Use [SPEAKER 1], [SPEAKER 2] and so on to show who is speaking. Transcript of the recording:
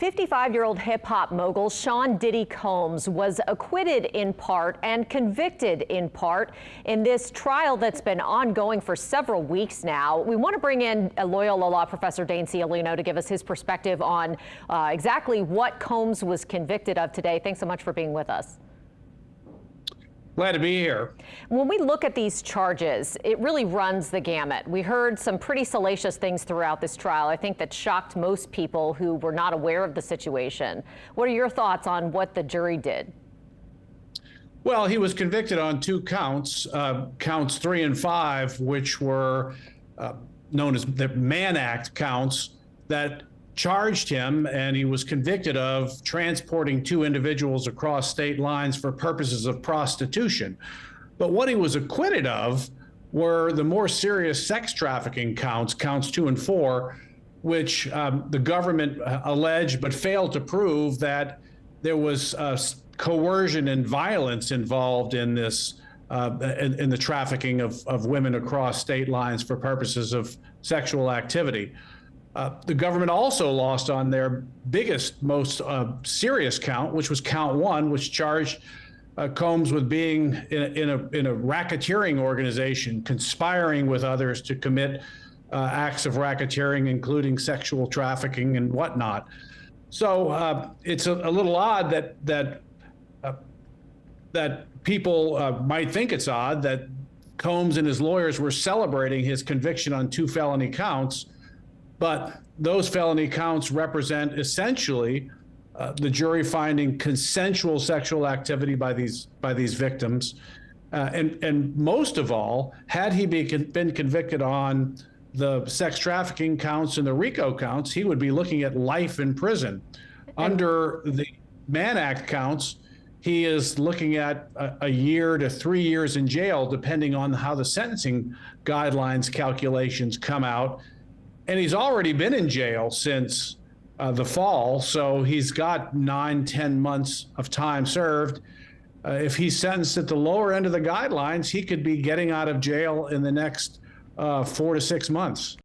[SPEAKER 1] 55-year-old hip-hop mogul Sean Diddy Combs was acquitted in part and convicted in part in this trial that's been ongoing for several weeks now. We want to bring in a Loyola Law professor, Dane Ciolino, to give us his perspective on exactly what Combs was convicted of today. Thanks so much for being with us.
[SPEAKER 2] Glad to be here.
[SPEAKER 1] When we look at these charges, it really runs the gamut. We heard some pretty salacious things throughout this trial, I think that shocked most people who were not aware of the situation. What are your thoughts on what the jury did?
[SPEAKER 2] Well, he was convicted on two counts, counts 3 and 5, which were known as the Mann Act counts that charged him, and he was convicted of transporting two individuals across state lines for purposes of prostitution. But what he was acquitted of were the more serious sex trafficking counts, counts 2 and 4, which the government alleged but failed to prove that there was coercion and violence involved in this, in the trafficking of women across state lines for purposes of sexual activity. The government also lost on their biggest, most serious count, which was count 1, which charged Combs with being in a racketeering organization, conspiring with others to commit acts of racketeering, including sexual trafficking and whatnot. So it's a little odd that people might think it's odd that Combs and his lawyers were celebrating his conviction on 2 felony counts. But those felony counts represent essentially the jury finding consensual sexual activity by these victims. And most of all, had he been convicted on the sex trafficking counts and the RICO counts, he would be looking at life in prison. Under the Mann Act counts, he is looking at a year to 3 years in jail, depending on how the sentencing guidelines calculations come out. And he's already been in jail since the fall, so he's got 9-10 months of time served. If he's sentenced at the lower end of the guidelines, he could be getting out of jail in the next 4 to 6 months.